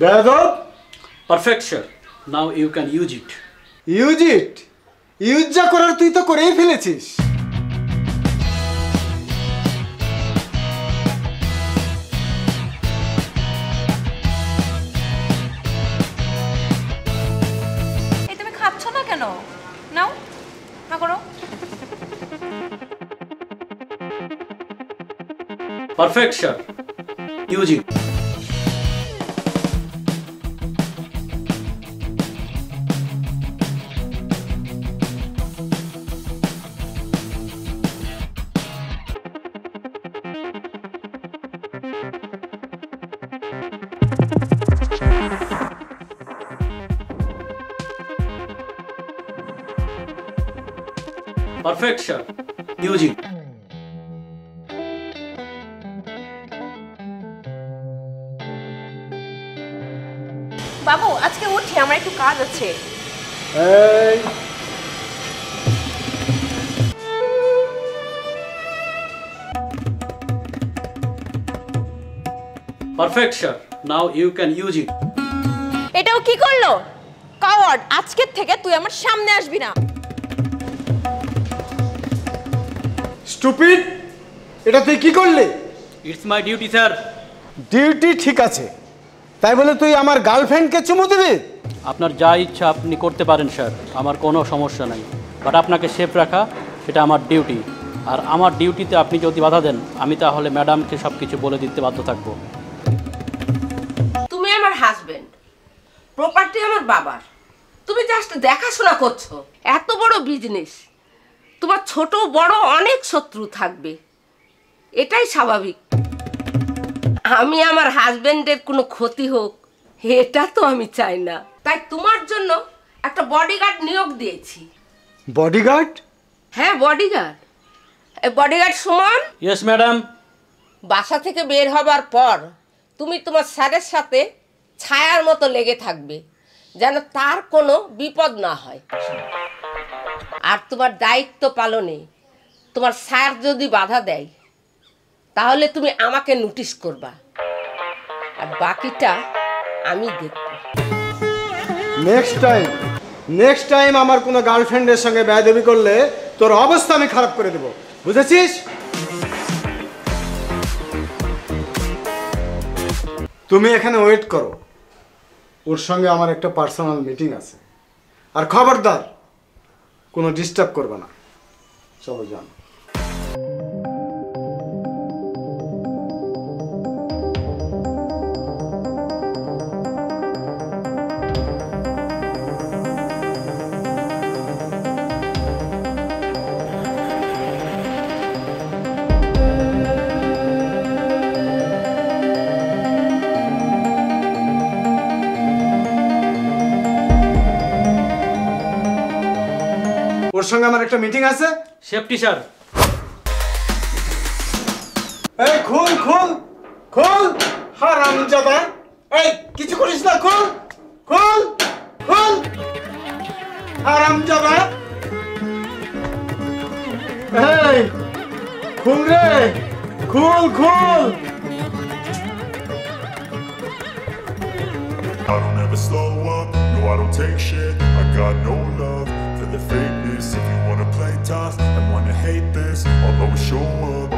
বেয়াদব। Perfect, sir. Now you can use it. Use it? Use যা করার তুই তো করেই ফেলেছিস। এই তুমি খাচ্ছ না কেন? নাও, না করো। Perfect, sir. Use it. Perfect, sir. Use it. বাবু আজকে উঠি, আমার একটু কাজ আছে। এই Perfect, sir. Now you can use it. এটাও কি করলো? কাওয়ার্ড, আজকের থেকে তুই আমার সামনে আসবি না। স্টুপিড, এটা তুই কি করলি? It's my duty, sir. Duty ঠিক আছে, তাই বলে তুই আমার গার্লফ্রেন্ডকে চুমু দিবি? আপনার যা ইচ্ছা আপনি করতে পারেন স্যার, আমার কোনো সমস্যা নাই, বাট আপনাকে সেফ রাখা সেটা আমার ডিউটি। আর আমার ডিউটিতে আপনি যদি বাধা দেন আমি তাহলে ম্যাডামকে সব কিছু বলে দিতে বাধ্য থাকবো। তুমি আমার হাজবেন্ড, প্রপার্টি আমার বাবার, তুমি জাস্ট দেখাশোনা করছো। এত বড় বিজনেস, তোমার ছোট বড় অনেক শত্রু থাকবে, এটাই স্বাভাবিক। আমি আমার হাজবেন্ডের কোনো ক্ষতি হোক এটা তো আমি চাই না, তাই তোমার জন্য একটা বডিগার্ড নিয়োগ দিয়েছি। বডিগার্ড? হ্যাঁ bodyguard. Bodyguard Suman. Yes madam. বাসা থেকে বের হবার পর তুমি তোমার স্যারের সাথে ছায়ার মতো লেগে থাকবে, যেন তার কোনো বিপদ না হয়। আর তোমার দায়িত্ব পালনে তোমার স্যার যদি বাধা দেয় তাহলে তুমি আমাকে নোটিশ করবা, আর বাকিটা আমি দেখব। নেক্সট টাইম আমার কোনো গার্লফ্রেন্ডের সঙ্গে বেয়াদবি করলে তোর অবস্থা আমি খারাপ করে দেব, বুঝেছিস? তুমি এখানে ওয়েট করো, ওর সঙ্গে আমার একটা পার্সোনাল মিটিং আছে। আর খবরদার কোনো ডিস্টার্ব করবে না। চলো যান। ওর সঙ্গে আমার একটা মিটিং আছে। Safety sir. এই খুল খুল খুল, হারামজাদা! এই কিছু করিস না, খুল খুল খুল, হারামজাদা! এই খুল রে, খুল খুল! I don't ever slow up, no I don't take shit. I got no love for the fakeness. If you wanna play tough and wanna hate this, I'll always show up.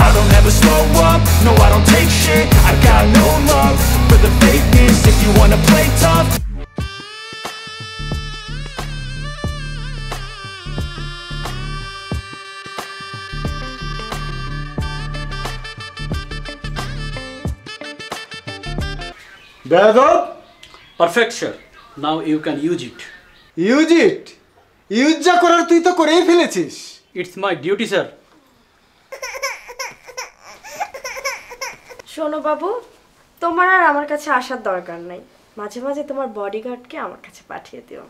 I don't ever slow up, no I don't take shit. I got no love for the fakeness. If you wanna play tough. বেয়াদব! Perfect sir. Now you can use it. Use it? Use যা করার তুই তো করেই ফেলেছিস। It's my duty sir. শোনো বাবু, তোমার আর আমার কাছে আসার দরকার নাই, মাঝে মাঝে তোমার বডিগার্ডকে আমার কাছে পাঠিয়ে দিও।